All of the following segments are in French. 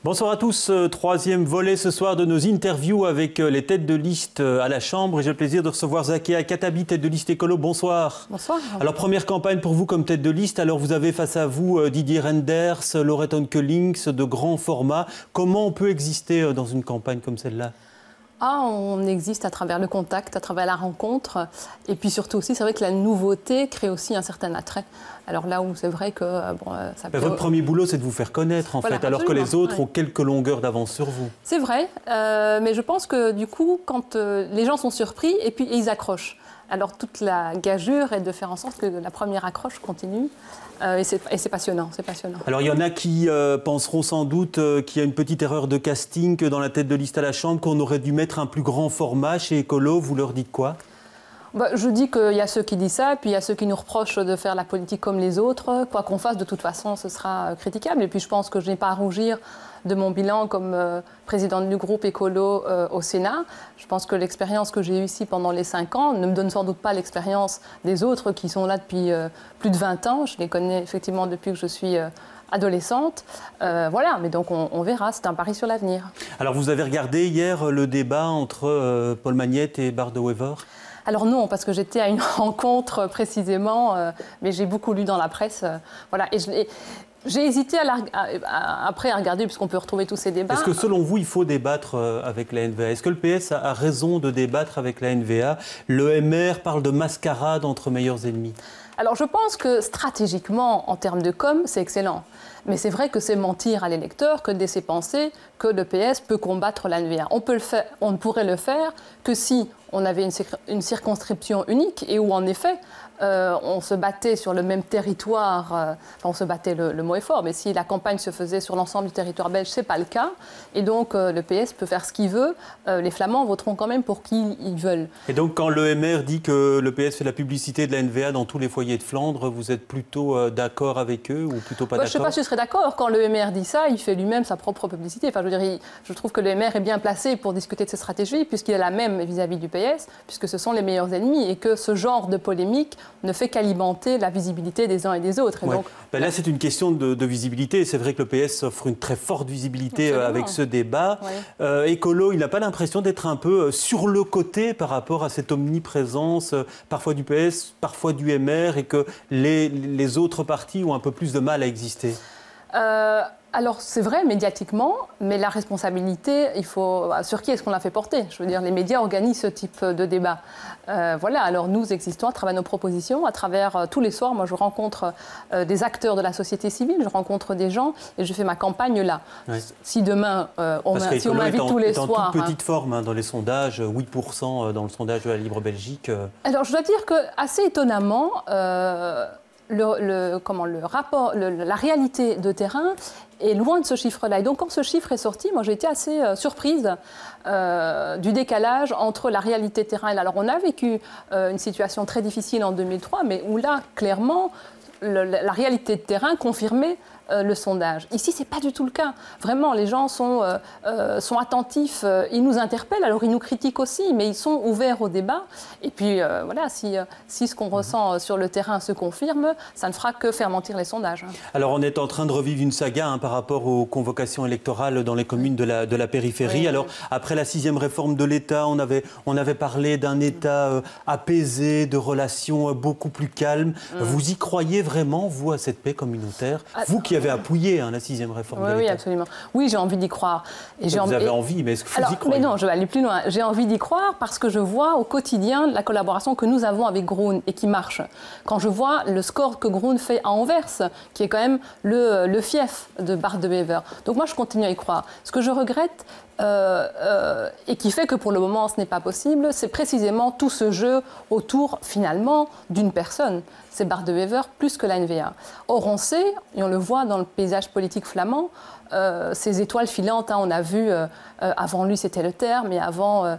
Bonsoir à tous, troisième volet ce soir de nos interviews avec les têtes de liste à la Chambre. Et j'ai le plaisir de recevoir Zakia Khattabi, tête de liste écolo. Bonsoir. Bonsoir. Alors première campagne pour vous comme tête de liste. Alors vous avez face à vous Didier Reynders, Laurette Onkelings, de grands formats. Comment on peut exister dans une campagne comme celle-là ? On existe à travers le contact, à travers la rencontre. Et puis surtout aussi, c'est vrai que la nouveauté crée aussi un certain attrait. Alors là où c'est vrai que... ça peut... Votre premier boulot, c'est de vous faire connaître, en fait, alors que les autres ont quelques longueurs d'avance sur vous. C'est vrai, mais je pense que du coup, quand les gens sont surpris, et puis ils accrochent. Alors toute la gageure est de faire en sorte que la première accroche continue. Et c'est passionnant, c'est passionnant. Alors il y en a qui penseront sans doute qu'il y a une petite erreur de casting dans la tête de liste à la Chambre, qu'on aurait dû mettre un plus grand format chez Écolo. Vous leur dites quoi ? Je dis qu'il y a ceux qui disent ça, puis il y a ceux qui nous reprochent de faire la politique comme les autres. Quoi qu'on fasse, de toute façon, ce sera critiquable. Et puis je pense que je n'ai pas à rougir de mon bilan comme présidente du groupe Écolo au Sénat. Je pense que l'expérience que j'ai eue ici pendant les 5 ans ne me donne sans doute pas l'expérience des autres qui sont là depuis plus de 20 ans. Je les connais effectivement depuis que je suis adolescente. Voilà, mais donc on verra, c'est un pari sur l'avenir. Alors vous avez regardé hier le débat entre Paul Magnette et Bart De Wever ? Alors non, parce que j'étais à une rencontre précisément, mais j'ai beaucoup lu dans la presse. Voilà, et j'ai hésité après à regarder, puisqu'on peut retrouver tous ces débats. Est-ce que selon vous, il faut débattre avec la NVA ? Est-ce que le PS a raison de débattre avec la NVA ? Le MR parle de mascarade entre meilleurs ennemis. Alors je pense que stratégiquement, en termes de com, c'est excellent. Mais c'est vrai que c'est mentir à l'électeur que de laisser penser que le PS peut combattre la NVA. On ne pourrait le faire que si on avait une circonscription unique et où en effet on se battait sur le même territoire, enfin on se battait, le mot est fort, mais si la campagne se faisait sur l'ensemble du territoire belge, ce n'est pas le cas. Et donc le PS peut faire ce qu'il veut, les Flamands voteront quand même pour qui ils veulent. Et donc quand le MR dit que le PS fait la publicité de la NVA dans tous les foyers de Flandre, vous êtes plutôt d'accord avec eux ou plutôt pas d'accord ? Je ne sais pas si je serais d'accord. Quand le MR dit ça, il fait lui-même sa propre publicité. Enfin, je veux dire, je trouve que le MR est bien placé pour discuter de ses stratégies, puisqu'il est la même vis-à-vis du PS, puisque ce sont les meilleurs ennemis, et que ce genre de polémique ne fait qu'alimenter la visibilité des uns et des autres. Et ouais. donc, là, c'est une question de visibilité. C'est vrai que le PS offre une très forte visibilité avec ce débat. Ouais. Écolo, il n'a pas l'impression d'être un peu sur le côté par rapport à cette omniprésence, parfois du PS, parfois du MR, et que les autres partis ont un peu plus de mal à exister. Alors, c'est vrai, médiatiquement, mais la responsabilité, sur qui est-ce qu'on l'a fait porter ? Je veux dire, les médias organisent ce type de débat. Voilà, alors nous existons à travers nos propositions, à travers tous les soirs. Moi, je rencontre des acteurs de la société civile, je rencontre des gens et je fais ma campagne là. Ouais. Si demain, on m'invite tous les soirs... en toute petite forme dans les sondages, 8% dans le sondage de la Libre Belgique. Alors, je dois dire que, assez étonnamment... la réalité de terrain est loin de ce chiffre-là. Et donc, quand ce chiffre est sorti, moi, j'ai été assez surprise du décalage entre la réalité de terrain et là. Alors, on a vécu une situation très difficile en 2003, mais où là, clairement, la réalité de terrain confirmait le sondage. Ici, ce n'est pas du tout le cas. Vraiment, les gens sont attentifs, ils nous interpellent, alors ils nous critiquent aussi, mais ils sont ouverts au débat. Et puis, voilà, si ce qu'on ressent sur le terrain se confirme, ça ne fera que faire mentir les sondages. Alors, on est en train de revivre une saga par rapport aux convocations électorales dans les communes de la périphérie. Oui. Alors, après la 6e réforme de l'État, on avait parlé d'un État apaisé, de relations beaucoup plus calmes. Vous y croyez vraiment, vous, à cette paix communautaire ? Vous qui avez appuyé la 6e réforme de l'État. Oui, absolument. Oui, j'ai envie d'y croire. Et vous avez envie, mais est-ce que vous y croyez ? Mais non, je vais aller plus loin. J'ai envie d'y croire parce que je vois au quotidien la collaboration que nous avons avec Groen et qui marche. Quand je vois le score que Groen fait à Anvers, qui est quand même le fief de Bart De Wever. Donc moi, je continue à y croire. Ce que je regrette, et qui fait que pour le moment, ce n'est pas possible, c'est précisément tout ce jeu autour, finalement, d'une personne. C'est Bart De Wever plus que la NVA. Or, on sait, et on le voit dans le paysage politique flamand, ces étoiles filantes. On a vu, avant lui, c'était Le Terre, mais avant,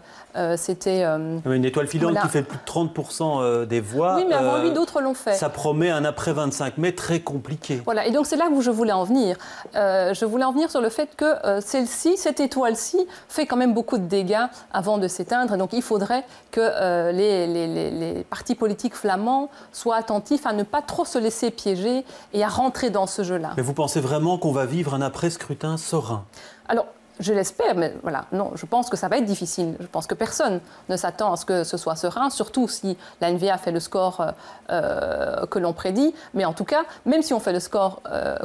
c'était... Une étoile filante qui fait plus de 30% des voix. Oui, mais avant lui, d'autres l'ont fait. Ça promet un après-25 mai très compliqué. Voilà, et donc c'est là où je voulais en venir. Je voulais en venir sur le fait que cette étoile-ci, fait quand même beaucoup de dégâts avant de s'éteindre. Et donc il faudrait que les partis politiques flamands soient attentifs à ne pas trop se laisser piéger et à rentrer dans ce jeu-là. Mais vous pensez vraiment qu'on va vivre un après-scrutin serein? Alors, je l'espère, mais voilà, non, je pense que ça va être difficile. Je pense que personne ne s'attend à ce que ce soit serein, surtout si la NVA fait le score que l'on prédit. Mais en tout cas, même si on fait le score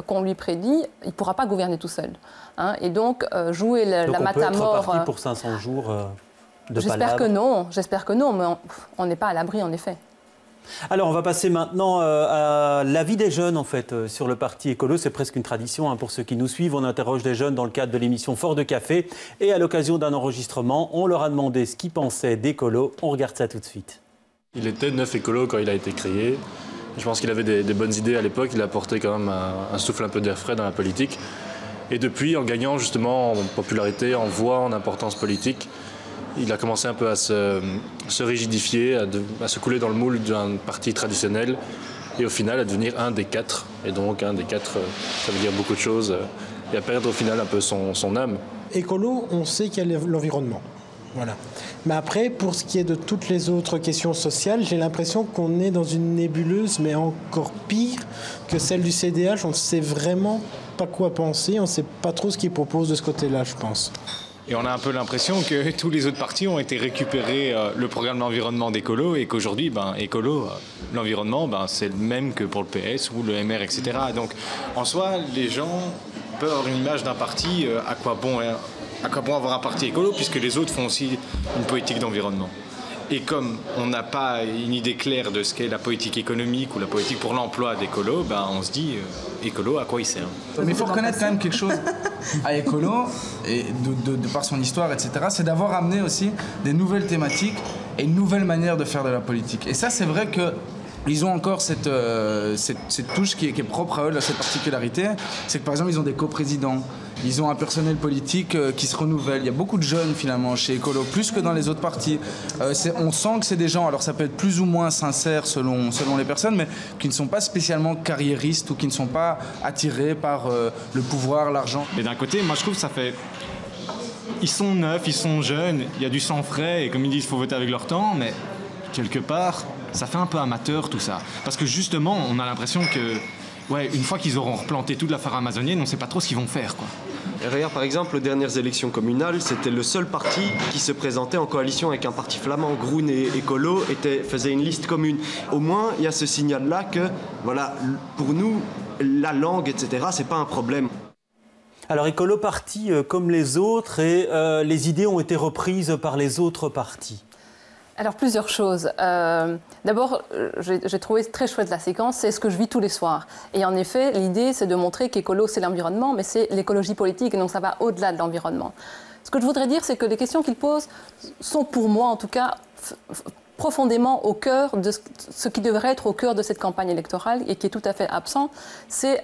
qu'on lui prédit, il ne pourra pas gouverner tout seul. Et donc, jouer la matamore... Donc on peut être reparti pour 500 jours de palabres. J'espère que non, mais on n'est pas à l'abri, en effet. Alors, on va passer maintenant à l'avis des jeunes, en fait, sur le parti écolo. C'est presque une tradition pour ceux qui nous suivent. On interroge des jeunes dans le cadre de l'émission Fort de Café. Et à l'occasion d'un enregistrement, on leur a demandé ce qu'ils pensaient d'écolo. On regarde ça tout de suite. Il était neuf écolo quand il a été créé. Je pense qu'il avait des bonnes idées à l'époque. Il a apporté quand même un souffle un peu d'air frais dans la politique. Et depuis, en gagnant justement en popularité, en voix, en importance politique, il a commencé un peu à se rigidifier, à se couler dans le moule d'un parti traditionnel et au final à devenir un des quatre. Et donc un des quatre, ça veut dire beaucoup de choses et à perdre au final un peu son âme. Écolo, on sait qu'il y a l'environnement. Voilà. Mais après, pour ce qui est de toutes les autres questions sociales, j'ai l'impression qu'on est dans une nébuleuse, mais encore pire que celle du CDH. On ne sait vraiment pas quoi penser, on ne sait pas trop ce qu'ils proposent de ce côté-là, je pense. Et on a un peu l'impression que tous les autres partis ont été récupérer le programme d'environnement d'Écolo et qu'aujourd'hui, Écolo, l'environnement, c'est le même que pour le PS ou le MR, etc. Donc, en soi, les gens peuvent avoir une image d'un parti, à quoi bon avoir un parti écolo, puisque les autres font aussi une politique d'environnement. Et comme on n'a pas une idée claire de ce qu'est la politique économique ou la politique pour l'emploi d'Écolo, on se dit, Écolo, à quoi il sert? Mais il faut reconnaître quand même quelque chose à Écolo, et de par son histoire, etc., c'est d'avoir amené aussi des nouvelles thématiques et une nouvelle manière de faire de la politique. Et ça, c'est vrai que ils ont encore cette touche qui est propre à eux, cette particularité, c'est que par exemple ils ont des coprésidents, ils ont un personnel politique qui se renouvelle. Il y a beaucoup de jeunes finalement chez Écolo, plus que dans les autres partis. On sent que c'est des gens, alors ça peut être plus ou moins sincère selon les personnes, mais qui ne sont pas spécialement carriéristes ou qui ne sont pas attirés par le pouvoir, l'argent. Mais d'un côté, moi je trouve que ça fait... Ils sont neufs, ils sont jeunes, il y a du sang frais et comme ils disent, il faut voter avec leur temps, mais quelque part... ça fait un peu amateur tout ça. Parce que justement, on a l'impression que, une fois qu'ils auront replanté toute la forêt amazonienne, on ne sait pas trop ce qu'ils vont faire, quoi. Et regarde, par exemple, aux dernières élections communales, c'était le seul parti qui se présentait en coalition avec un parti flamand, Groen et Écolo, faisait une liste commune. Au moins, il y a ce signal-là que, pour nous, la langue, etc., c'est pas un problème. Alors, Écolo parti comme les autres et les idées ont été reprises par les autres partis. Alors, plusieurs choses. D'abord, j'ai trouvé très chouette la séquence, c'est ce que je vis tous les soirs. Et en effet, l'idée, c'est de montrer qu'écolo, c'est l'environnement, mais c'est l'écologie politique, et donc ça va au-delà de l'environnement. Ce que je voudrais dire, c'est que les questions qu'il pose sont, pour moi, en tout cas, profondément au cœur de ce qui devrait être au cœur de cette campagne électorale, et qui est tout à fait absent, c'est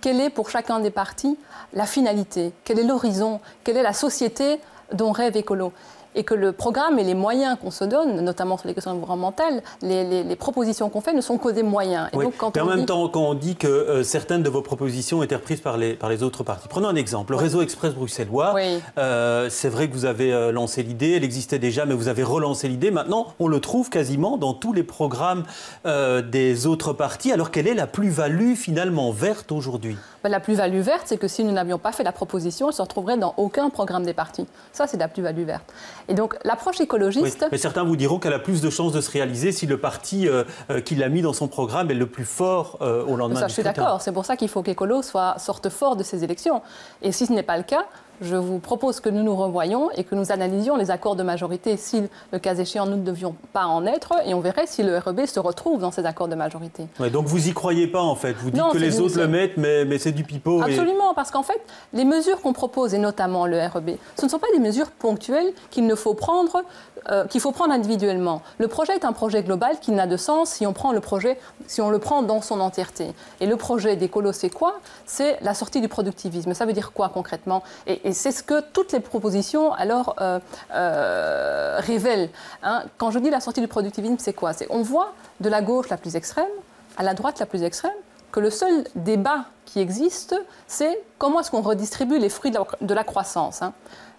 quelle est, pour chacun des partis, la finalité, quel est l'horizon, quelle est la société dont rêve Écolo. Et que le programme et les moyens qu'on se donne, notamment sur les questions environnementales, les propositions qu'on fait ne sont que des moyens. Et oui. donc, en même temps, quand on dit que certaines de vos propositions ont été reprises par les autres partis. Prenons un exemple, le réseau express bruxellois. Oui. C'est vrai que vous avez lancé l'idée, elle existait déjà, mais vous avez relancé l'idée. Maintenant, on le trouve quasiment dans tous les programmes des autres partis. Alors, quelle est la plus-value finalement verte aujourd'hui ? La plus-value verte, c'est que si nous n'avions pas fait la proposition, elle ne se retrouverait dans aucun programme des partis. Ça, c'est la plus-value verte. Et donc, l'approche écologiste... Oui, mais certains vous diront qu'elle a plus de chances de se réaliser si le parti qui l'a mis dans son programme est le plus fort au lendemain du scrutin. Je suis d'accord. C'est pour ça qu'il faut qu'Écolo sorte fort de ces élections. Et si ce n'est pas le cas, je vous propose que nous nous revoyions et que nous analysions les accords de majorité si, le cas échéant, nous ne devions pas en être, et on verrait si le REB se retrouve dans ces accords de majorité. Ouais, donc vous n'y croyez pas, en fait. Vous dites que les autres le mettent, mais c'est du pipeau. Absolument, parce qu'en fait, les mesures qu'on propose, et notamment le REB, ce ne sont pas des mesures ponctuelles qu'il faut prendre individuellement. Le projet est un projet global qui n'a de sens si on le prend dans son entièreté. Et le projet d'écolo, c'est quoi? C'est la sortie du productivisme. Ça veut dire quoi concrètement? Et c'est ce que toutes les propositions alors révèlent. Hein. Quand je dis la sortie du productivisme, c'est quoi? On voit de la gauche la plus extrême à la droite la plus extrême que le seul débat qui existe, c'est comment est-ce qu'on redistribue les fruits de la croissance. Hein.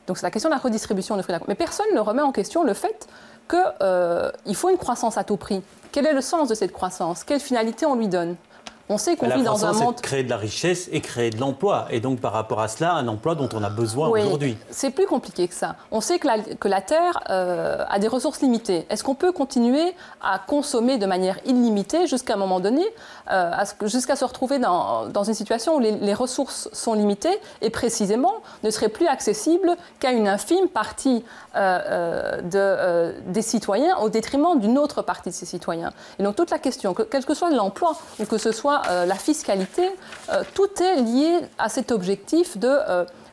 Donc c'est la question de la redistribution des fruits de la croissance. Mais personne ne remet en question le fait qu'il faut une croissance à tout prix. Quel est le sens de cette croissance? Quelle finalité on lui donne? On sait qu'on vit dans un monde... c'est créer de la richesse et créer de l'emploi. Et donc, par rapport à cela, un emploi dont on a besoin aujourd'hui. C'est plus compliqué que ça. On sait que la Terre a des ressources limitées. Est-ce qu'on peut continuer à consommer de manière illimitée jusqu'à un moment donné, jusqu'à se retrouver dans une situation où les ressources sont limitées et précisément ne seraient plus accessibles qu'à une infime partie des citoyens au détriment d'une autre partie de ces citoyens. Et donc, toute la question, quel que soit l'emploi ou que ce soit la fiscalité, tout est lié à cet objectif de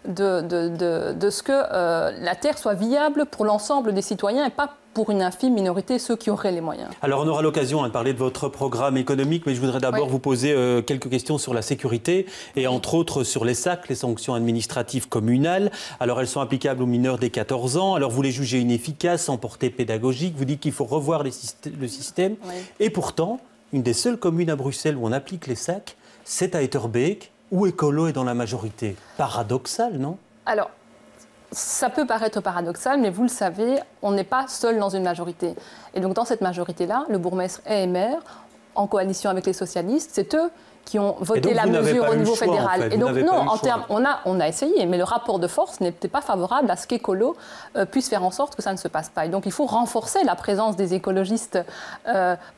ce que la Terre soit viable pour l'ensemble des citoyens et pas pour une infime minorité, ceux qui auraient les moyens. Alors on aura l'occasion de parler de votre programme économique, mais je voudrais d'abord vous poser quelques questions sur la sécurité et entre autres sur les SAC, les sanctions administratives communales. Alors elles sont applicables aux mineurs dès 14 ans. Alors vous les jugez inefficaces, sans portée pédagogique. Vous dites qu'il faut revoir le système. Oui. Et pourtant, une des seules communes à Bruxelles où on applique les SAC, c'est à Etterbeek, où Écolo est dans la majorité. Paradoxal, non? Alors, ça peut paraître paradoxal, mais vous le savez, on n'est pas seul dans une majorité. Et donc, dans cette majorité-là, le bourgmestre et maire, en coalition avec les socialistes, c'est eux qui ont voté la mesure au niveau fédéral. En fait. Et donc, non, en termes, on a essayé, mais le rapport de force n'était pas favorable à ce qu'Écolo puisse faire en sorte que ça ne se passe pas. Et donc, il faut renforcer la présence des écologistes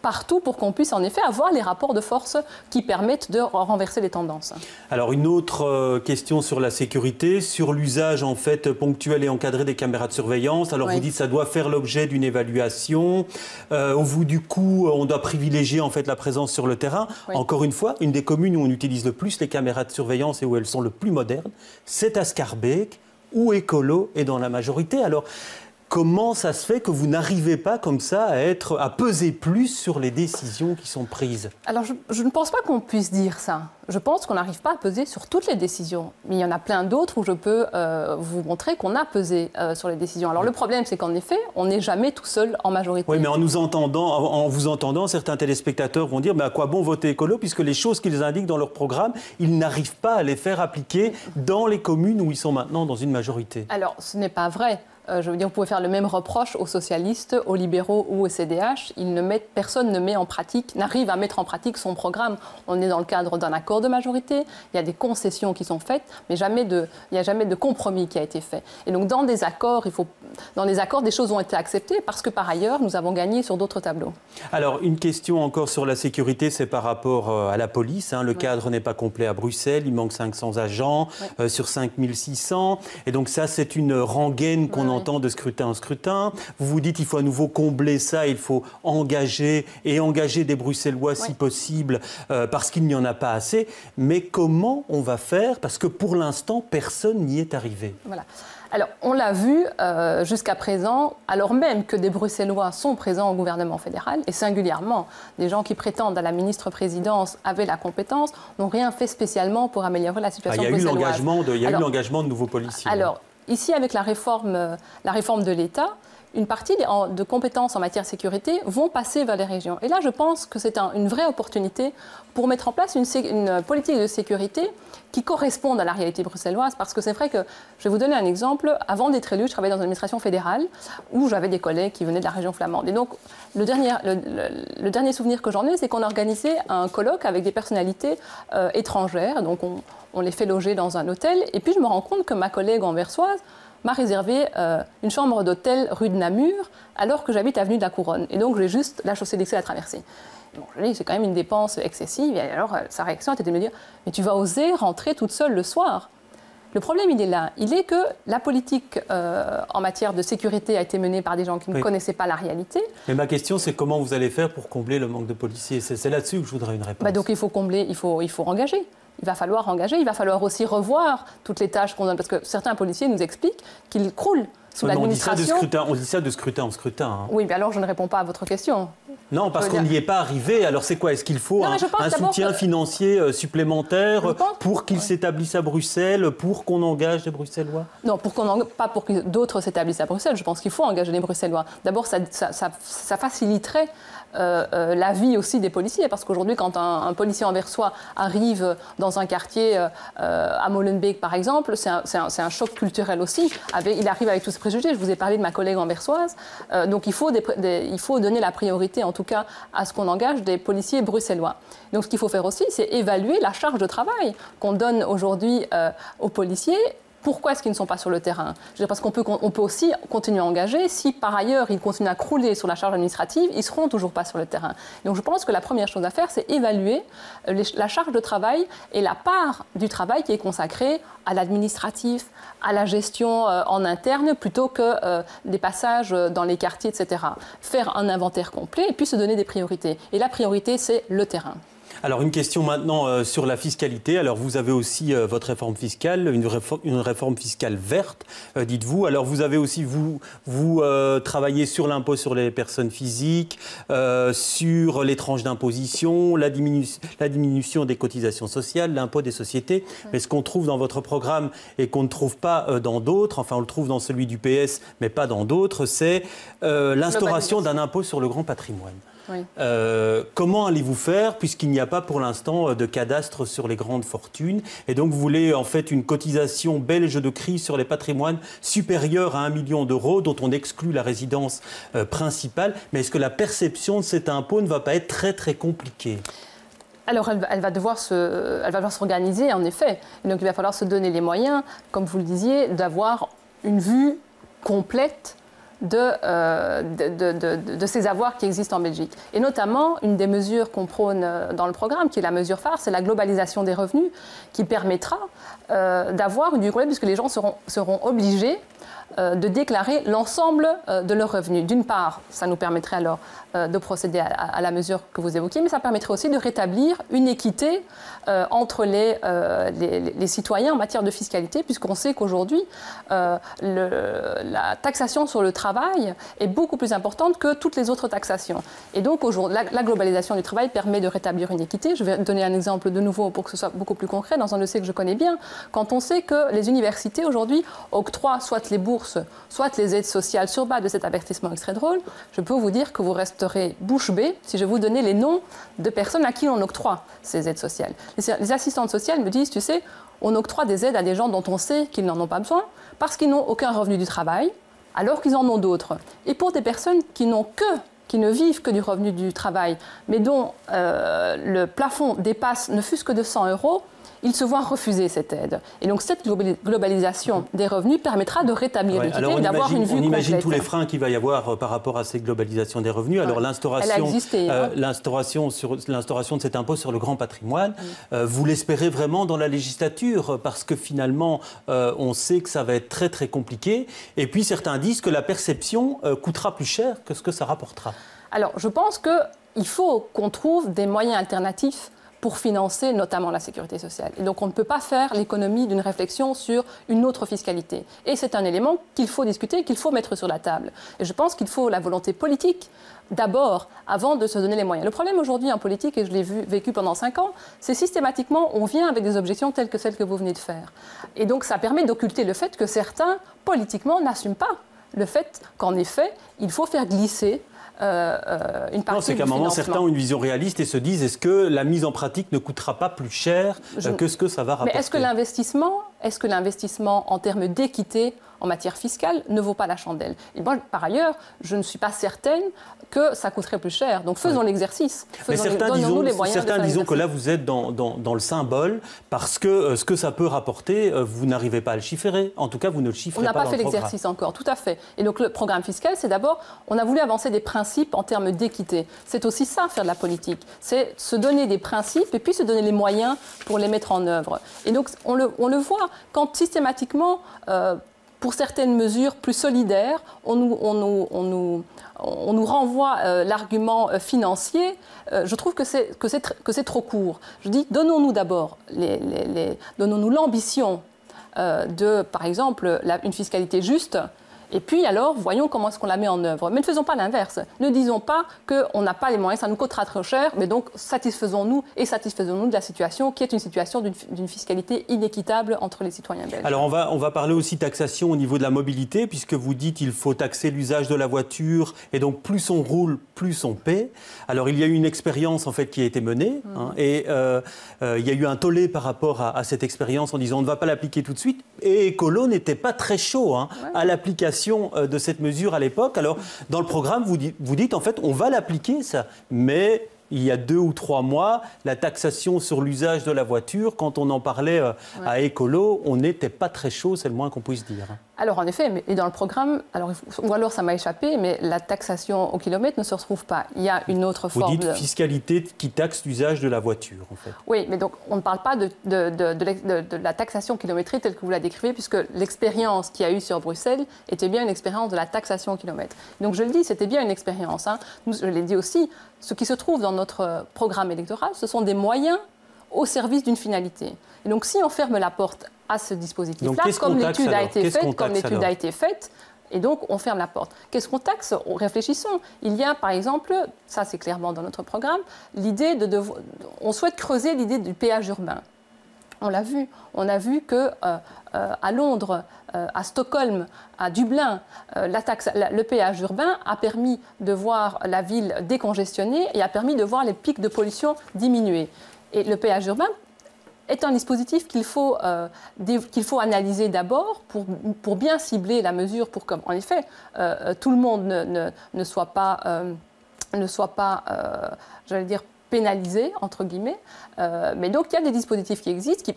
partout pour qu'on puisse en effet avoir les rapports de force qui permettent de renverser les tendances. Alors, une autre question sur la sécurité, sur l'usage en fait ponctuel et encadré des caméras de surveillance. Alors, vous dites que ça doit faire l'objet d'une évaluation. Au bout du coup, on doit privilégier en fait la présence sur le terrain. Encore une fois, une des communes où on utilise le plus les caméras de surveillance et où elles sont le plus modernes, c'est à Schaerbeek, où Écolo est dans la majorité. Alors, comment ça se fait que vous n'arrivez pas comme ça à peser plus sur les décisions qui sont prises? Alors, je ne pense pas qu'on puisse dire ça. Je pense qu'on n'arrive pas à peser sur toutes les décisions. Mais il y en a plein d'autres où je peux vous montrer qu'on a pesé sur les décisions. Alors, le problème, c'est qu'en effet, on n'est jamais tout seul en majorité. Oui, mais en vous entendant, certains téléspectateurs vont dire mais à quoi bon voter Écolo, puisque les choses qu'ils indiquent dans leur programme, ils n'arrivent pas à les faire appliquer dans les communes où ils sont maintenant dans une majorité. Alors, ce n'est pas vrai. Je veux dire, vous pouvez faire le même reproche aux socialistes, aux libéraux ou au CDH. Personne n'arrive à mettre en pratique son programme. On est dans le cadre d'un accord de majorité, il y a des concessions qui sont faites, mais il n'y a jamais de compromis qui a été fait. Et donc, dans les accords, des choses ont été acceptées parce que, par ailleurs, nous avons gagné sur d'autres tableaux. Alors, une question encore sur la sécurité, c'est par rapport à la police. Le cadre n'est pas complet à Bruxelles, il manque 500 agents sur 5600. Et donc, ça, c'est une rengaine qu'on entend de scrutin en scrutin. Vous vous dites qu'il faut à nouveau combler ça, il faut engager des Bruxellois si possible, parce qu'il n'y en a pas assez. Mais comment on va faire? Parce que pour l'instant, personne n'y est arrivé. Voilà. Alors, on l'a vu jusqu'à présent, alors même que des Bruxellois sont présents au gouvernement fédéral, et singulièrement, des gens qui prétendent à la ministre-présidence avaient la compétence, n'ont rien fait spécialement pour améliorer la situation bruxelloise. Il y a eu l'engagement de nouveaux policiers. Alors, ici, avec la réforme de l'État, une partie de compétences en matière de sécurité vont passer vers les régions. Et là, je pense que c'est une vraie opportunité pour mettre en place une politique de sécurité qui corresponde à la réalité bruxelloise. Parce que c'est vrai que, je vais vous donner un exemple, avant d'être élu, je travaillais dans l'administration fédérale où j'avais des collègues qui venaient de la région flamande. Et donc, le dernier souvenir que j'en ai, c'est qu'on organisait un colloque avec des personnalités étrangères. Donc, on les fait loger dans un hôtel. Et puis, je me rends compte que ma collègue anversoise m'a réservé une chambre d'hôtel rue de Namur, alors que j'habite avenue de la Couronne. Et donc, j'ai juste la chaussée d'Ixelles à traverser. Bon, je dis, c'est quand même une dépense excessive. Et alors, sa réaction était de me dire « Mais tu vas oser rentrer toute seule le soir ?» Le problème, il est là. Il est que la politique en matière de sécurité a été menée par des gens qui ne connaissaient pas la réalité. Mais ma question, c'est comment vous allez faire pour combler le manque de policiers? C'est là-dessus que je voudrais une réponse. Donc il faut combler, il faut engager. Il va falloir engager, il va falloir aussi revoir toutes les tâches qu'on donne. Parce que certains policiers nous expliquent qu'ils croulent sous l'administration. On dit ça de scrutin en scrutin. Hein. Oui, mais alors je ne réponds pas à votre question. Non, parce qu'on n'y est pas arrivé. Alors c'est quoi? Est-ce qu'il faut un soutien financier supplémentaire pour qu'ils s'établissent à Bruxelles, pour qu'on engage les Bruxellois? Non, pas pour que d'autres s'établissent à Bruxelles. Je pense qu'il faut engager les Bruxellois. D'abord, ça faciliterait la vie aussi des policiers, parce qu'aujourd'hui, quand un policier anversois arrive dans un quartier à Molenbeek, par exemple, c'est un choc culturel aussi. Il arrive avec tous ses préjugés. Je vous ai parlé de ma collègue anversoise. Donc il faut donner la priorité, en tout cas, à ce qu'on engage des policiers bruxellois. Donc ce qu'il faut faire aussi, c'est évaluer la charge de travail qu'on donne aujourd'hui aux policiers. Pourquoi est-ce qu'ils ne sont pas sur le terrain? Parce qu'on peut aussi continuer à engager. Si par ailleurs ils continuent à crouler sur la charge administrative, ils ne seront toujours pas sur le terrain. Donc je pense que la première chose à faire, c'est évaluer la charge de travail et la part du travail qui est consacrée à l'administratif, à la gestion en interne, plutôt que des passages dans les quartiers, etc. Faire un inventaire complet et puis se donner des priorités. Et la priorité, c'est le terrain. Alors une question maintenant sur la fiscalité. Alors vous avez aussi votre réforme fiscale, une réforme fiscale verte, dites-vous. Alors vous avez aussi, vous travaillez sur l'impôt sur les personnes physiques, sur les tranches d'imposition, la diminution des cotisations sociales, l'impôt des sociétés. Mais ce qu'on trouve dans votre programme et qu'on ne trouve pas dans d'autres, enfin on le trouve dans celui du PS, mais pas dans d'autres, c'est l'instauration d'un impôt sur le grand patrimoine. Oui. Comment allez-vous faire, puisqu'il n'y a pas pour l'instant de cadastre sur les grandes fortunes, et donc vous voulez en fait une cotisation belge de crise sur les patrimoines supérieure à 1 million d'euros, dont on exclut la résidence principale. Mais est-ce que la perception de cet impôt ne va pas être très très compliquée? Alors, elle va devoir s'organiser, en effet. Et donc, il va falloir se donner les moyens, comme vous le disiez, d'avoir une vue complète de ces avoirs qui existent en Belgique. Et notamment, une des mesures qu'on prône dans le programme, qui est la mesure phare, c'est la globalisation des revenus, qui permettra d'avoir une vue complète, puisque les gens seront obligés de déclarer l'ensemble de leurs revenus. D'une part, ça nous permettrait alors de procéder à la mesure que vous évoquiez, mais ça permettrait aussi de rétablir une équité entre les citoyens en matière de fiscalité, puisqu'on sait qu'aujourd'hui, la taxation sur le travail est beaucoup plus importante que toutes les autres taxations. Et donc, la globalisation du travail permet de rétablir une équité. Je vais donner un exemple de nouveau pour que ce soit beaucoup plus concret, dans un dossier que je connais bien. Quand on sait que les universités, aujourd'hui, octroient soit les bourses, soit les aides sociales sur base de cet avertissement extrait drôle, je peux vous dire que vous resterez bouche bée si je vous donnais les noms de personnes à qui on octroie ces aides sociales. Les assistantes sociales me disent, tu sais, on octroie des aides à des gens dont on sait qu'ils n'en ont pas besoin parce qu'ils n'ont aucun revenu du travail, alors qu'ils en ont d'autres. Et pour des personnes qui ne vivent que du revenu du travail, mais dont le plafond dépasse ne fût-ce que de 100 €, ils se voient refuser cette aide. Et donc cette globalisation des revenus permettra de rétablir l'équité et d'avoir une vue complète. On imagine tous les freins qu'il va y avoir par rapport à cette globalisation des revenus. Alors l'instauration de cet impôt sur le grand patrimoine, vous l'espérez vraiment dans la législature? Parce que finalement, on sait que ça va être très très compliqué. Et puis certains disent que la perception coûtera plus cher que ce que ça rapportera. Alors je pense qu'il faut qu'on trouve des moyens alternatifs pour financer notamment la sécurité sociale. Et donc on ne peut pas faire l'économie d'une réflexion sur une autre fiscalité. Et c'est un élément qu'il faut discuter, qu'il faut mettre sur la table. Et je pense qu'il faut la volonté politique d'abord, avant de se donner les moyens. Le problème aujourd'hui en politique, et je l'ai vécu pendant 5 ans, c'est systématiquement, on vient avec des objections telles que celles que vous venez de faire. Et donc ça permet d'occulter le fait que certains, politiquement, n'assument pas le fait qu'en effet, il faut faire glisser une partie. Non, c'est qu'à un moment, certains ont une vision réaliste et se disent, est-ce que la mise en pratique ne coûtera pas plus cher que ce que ça va rapporter? Mais est-ce que l'investissement en termes d'équité en matière fiscale ne vaut pas la chandelle. Et moi, par ailleurs, je ne suis pas certaine que ça coûterait plus cher. Donc faisons l'exercice. Mais certains disons que là, vous êtes dans le symbole parce que ce que ça peut rapporter, vous n'arrivez pas à le chiffrer. En tout cas, vous ne le chiffrez pas. On n'a pas fait l'exercice encore, tout à fait. Et donc le programme fiscal, c'est d'abord, on a voulu avancer des principes en termes d'équité. C'est aussi ça, faire de la politique. C'est se donner des principes et puis se donner les moyens pour les mettre en œuvre. Et donc on le voit quand systématiquement, pour certaines mesures plus solidaires, on nous renvoie l'argument financier. Je trouve que c'est trop court. Je dis, donnons-nous d'abord donnons-nous l'ambition de, par exemple, une fiscalité juste. Et puis alors, voyons comment est-ce qu'on la met en œuvre. Mais ne faisons pas l'inverse. Ne disons pas qu'on n'a pas les moyens, ça nous coûtera trop cher, mais donc satisfaisons-nous de la situation qui est une situation d'une fiscalité inéquitable entre les citoyens belges. Alors on va parler aussi taxation au niveau de la mobilité, puisque vous dites qu'il faut taxer l'usage de la voiture, et donc plus on roule, plus on paie. Alors il y a eu une expérience en fait qui a été menée, et il y a eu un tollé par rapport à cette expérience en disant on ne va pas l'appliquer tout de suite, et Écolo n'était pas très chaud à l'application de cette mesure à l'époque. Alors, dans le programme, vous dites, en fait, on va l'appliquer, ça, mais il y a 2 ou 3 mois, la taxation sur l'usage de la voiture, quand on en parlait à Écolo, on n'était pas très chaud, c'est le moins qu'on puisse dire. Alors, en effet, et dans le programme, ou alors ça m'a échappé, mais la taxation au kilomètre ne se retrouve pas. Il y a une autre forme. Vous dites fiscalité qui taxe l'usage de la voiture, en fait. Oui, mais donc on ne parle pas de la taxation kilométrique telle que vous la décrivez, puisque l'expérience qu'il y a eu sur Bruxelles était bien une expérience de la taxation au kilomètre. Donc je le dis, c'était bien une expérience. Je l'ai dit aussi, ce qui se trouve dans notre programme électoral, ce sont des moyens au service d'une finalité. Et donc si on ferme la porte à ce dispositif-là, comme l'étude a été faite, et donc on ferme la porte. Qu'est-ce qu'on taxe ? Réfléchissons. Il y a par exemple, ça c'est clairement dans notre programme, l'idée on souhaite creuser l'idée du péage urbain. On l'a vu. On a vu que à Londres, à Stockholm, à Dublin, le péage urbain a permis de voir la ville décongestionnée et a permis de voir les pics de pollution diminuer. Et le péage urbain est un dispositif qu'il faut analyser d'abord pour bien cibler la mesure, pour que, en effet, tout le monde ne soit pas, j'allais dire, pénalisé, entre guillemets. Mais donc, il y a des dispositifs qui existent.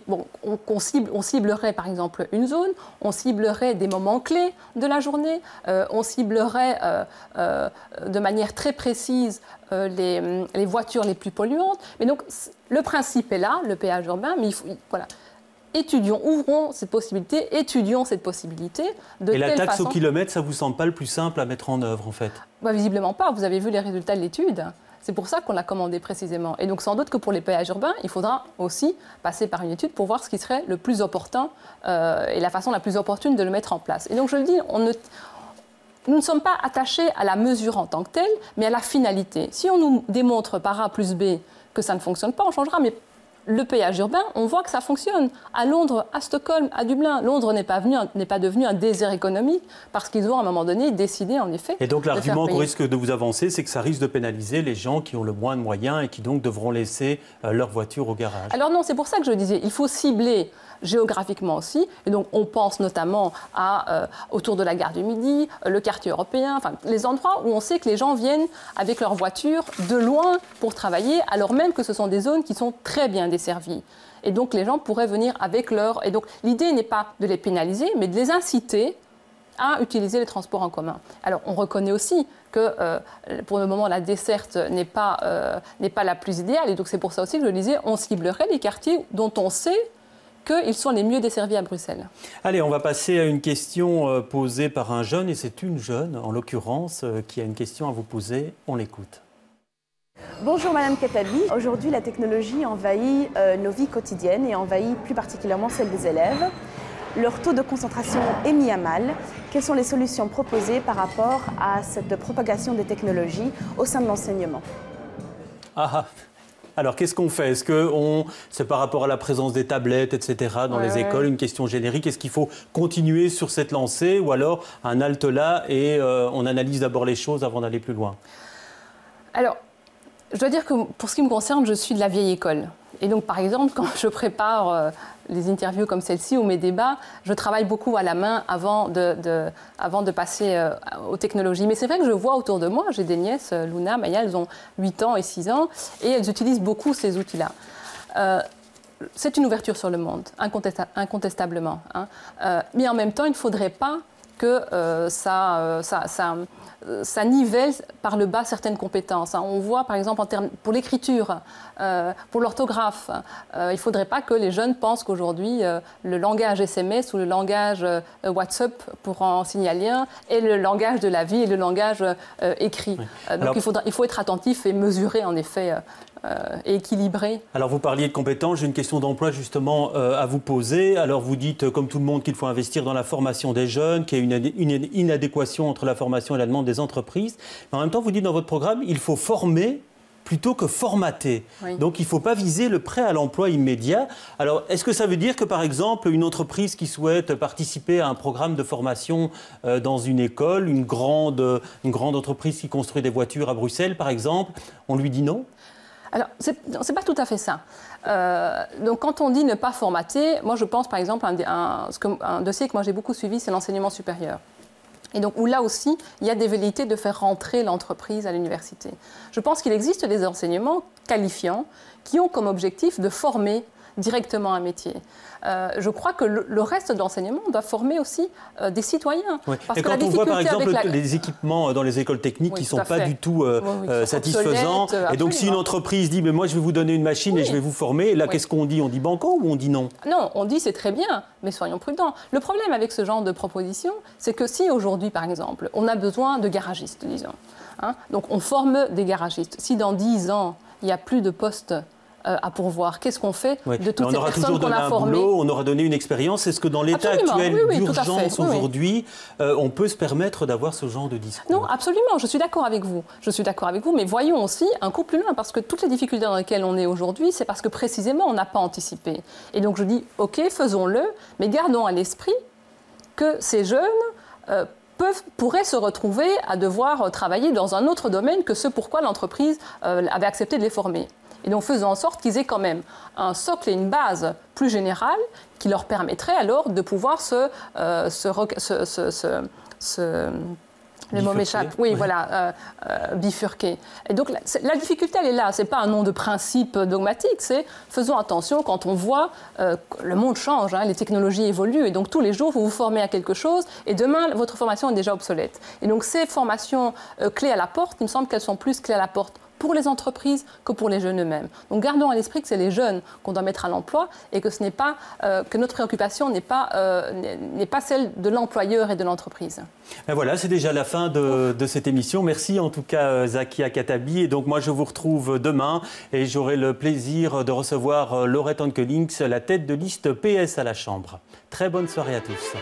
On ciblerait, par exemple, une zone, on ciblerait des moments clés de la journée, on ciblerait de manière très précise les voitures les plus polluantes. Mais donc, le principe est là, le péage urbain, mais voilà. Ouvrons cette possibilité, étudions cette possibilité de telle façon. Et la taxe au kilomètre, ça ne vous semble pas le plus simple à mettre en œuvre, en fait ? Visiblement pas. Vous avez vu les résultats de l'étude. C'est pour ça qu'on l'a commandé précisément. Et donc sans doute que pour les péages urbains, il faudra aussi passer par une étude pour voir ce qui serait le plus opportun et la façon la plus opportune de le mettre en place. Et donc je le dis, nous ne sommes pas attachés à la mesure en tant que telle, mais à la finalité. Si on nous démontre par A plus B que ça ne fonctionne pas, on changera. Mais le péage urbain, on voit que ça fonctionne. À Londres, à Stockholm, à Dublin, Londres n'est pas devenu un désert économique parce qu'ils ont à un moment donné décidé en effet. Et donc l'argument qu'on risque de vous avancer, c'est que ça risque de pénaliser les gens qui ont le moins de moyens et qui donc devront laisser leur voiture au garage. Alors non, c'est pour ça que je disais, il faut cibler géographiquement aussi. Et donc on pense notamment autour de la gare du Midi, le quartier européen, enfin les endroits où on sait que les gens viennent avec leur voiture de loin pour travailler, alors même que ce sont des zones qui sont très bien desservies. Et donc les gens pourraient venir avec leur... Et donc l'idée n'est pas de les pénaliser, mais de les inciter à utiliser les transports en commun. Alors on reconnaît aussi que pour le moment la desserte n'est pas la plus idéale. Et donc c'est pour ça aussi que je disais, on ciblerait les quartiers dont on sait qu'ils sont les mieux desservis à Bruxelles. Allez, on va passer à une question posée par un jeune, et c'est une jeune, en l'occurrence, qui a une question à vous poser. On l'écoute. Bonjour Madame Katabi. Aujourd'hui, la technologie envahit nos vies quotidiennes et envahit plus particulièrement celles des élèves. Leur taux de concentration est mis à mal. Quelles sont les solutions proposées par rapport à cette propagation des technologies au sein de l'enseignement ? Alors, qu'est-ce qu'on fait ? Est-ce que c'est par rapport à la présence des tablettes, etc., dans les écoles, une question générique ? Est-ce qu'il faut continuer sur cette lancée ou alors un halte là et on analyse d'abord les choses avant d'aller plus loin ? Alors, Je dois dire que pour ce qui me concerne, je suis de la vieille école. Et donc, par exemple, quand je prépare les interviews comme celle-ci ou mes débats, je travaille beaucoup à la main avant de passer aux technologies. Mais c'est vrai que je vois autour de moi, j'ai des nièces, Luna, Maya, elles ont 8 ans et 6 ans, et elles utilisent beaucoup ces outils-là. C'est une ouverture sur le monde, incontestablement. Hein. Mais en même temps, il ne faudrait pas que ça nivelle par le bas certaines compétences. On voit par exemple pour l'écriture, pour l'orthographe, il ne faudrait pas que les jeunes pensent qu'aujourd'hui le langage SMS ou le langage WhatsApp, pour en signaler un, est le langage de la vie et le langage écrit. Oui. Donc il faut être attentif et mesurer en effet et équilibré. Alors vous parliez de compétences, j'ai une question d'emploi justement à vous poser. Alors vous dites comme tout le monde qu'il faut investir dans la formation des jeunes, qu'il y a une inadéquation entre la formation et la demande des entreprises. Mais en même temps vous dites dans votre programme il faut former plutôt que formater. Oui. Donc il ne faut pas viser le prêt à l'emploi immédiat. Alors est-ce que ça veut dire que par exemple une entreprise qui souhaite participer à un programme de formation dans une école, une grande entreprise qui construit des voitures à Bruxelles par exemple, on lui dit non ? Alors, c'est pas tout à fait ça. Donc, quand on dit ne pas formater, moi, je pense, par exemple, un dossier que moi, j'ai beaucoup suivi, c'est l'enseignement supérieur. Et donc, où là aussi, il y a des velléités de faire rentrer l'entreprise à l'université. Je pense qu'il existe des enseignements qualifiants qui ont comme objectif de former directement un métier. Je crois que le reste de l'enseignement doit former aussi des citoyens. Oui. Parce et que quand on voit par exemple les équipements dans les écoles techniques qui ne sont pas du tout satisfaisants, et donc si une entreprise dit mais moi je vais vous donner une machine et je vais vous former, là qu'est-ce qu'on dit? On dit banco ou on dit non? Non, on dit c'est très bien, mais soyons prudents. Le problème avec ce genre de proposition, c'est que si aujourd'hui par exemple on a besoin de garagistes, disons, hein, donc on forme des garagistes. Si dans 10 ans il n'y a plus de postes à pourvoir. Qu'est-ce qu'on fait de toutes ces personnes qu'on a formées? On aura donné une expérience. Est-ce que dans l'état actuel d'urgence aujourd'hui, on peut se permettre d'avoir ce genre de discours? Non, absolument. Je suis d'accord avec vous. Mais voyons aussi un coup plus loin, parce que toutes les difficultés dans lesquelles on est aujourd'hui, c'est parce que précisément, on n'a pas anticipé. Et donc, je dis, OK, faisons-le, mais gardons à l'esprit que ces jeunes pourraient se retrouver à devoir travailler dans un autre domaine que ce pourquoi l'entreprise avait accepté de les former. Et donc, faisons en sorte qu'ils aient quand même un socle et une base plus générale qui leur permettrait alors de pouvoir le mot m'échappe. Oui, voilà, bifurquer. Et donc, la difficulté, elle est là. Ce n'est pas un nom de principe dogmatique, c'est faisons attention quand on voit le monde change, hein, les technologies évoluent. Et donc, tous les jours, vous vous formez à quelque chose et demain, votre formation est déjà obsolète. Et donc, ces formations clés à la porte, il me semble qu'elles sont plus clés à la porte pour les entreprises que pour les jeunes eux-mêmes. Donc gardons à l'esprit que c'est les jeunes qu'on doit mettre à l'emploi et que ce n'est pas que notre préoccupation n'est pas celle de l'employeur et de l'entreprise. Ben voilà, c'est déjà la fin de cette émission. Merci en tout cas Zakia Khattabi. Et donc moi je vous retrouve demain et j'aurai le plaisir de recevoir Laurette Ankelings, la tête de liste PS à la Chambre. Très bonne soirée à tous.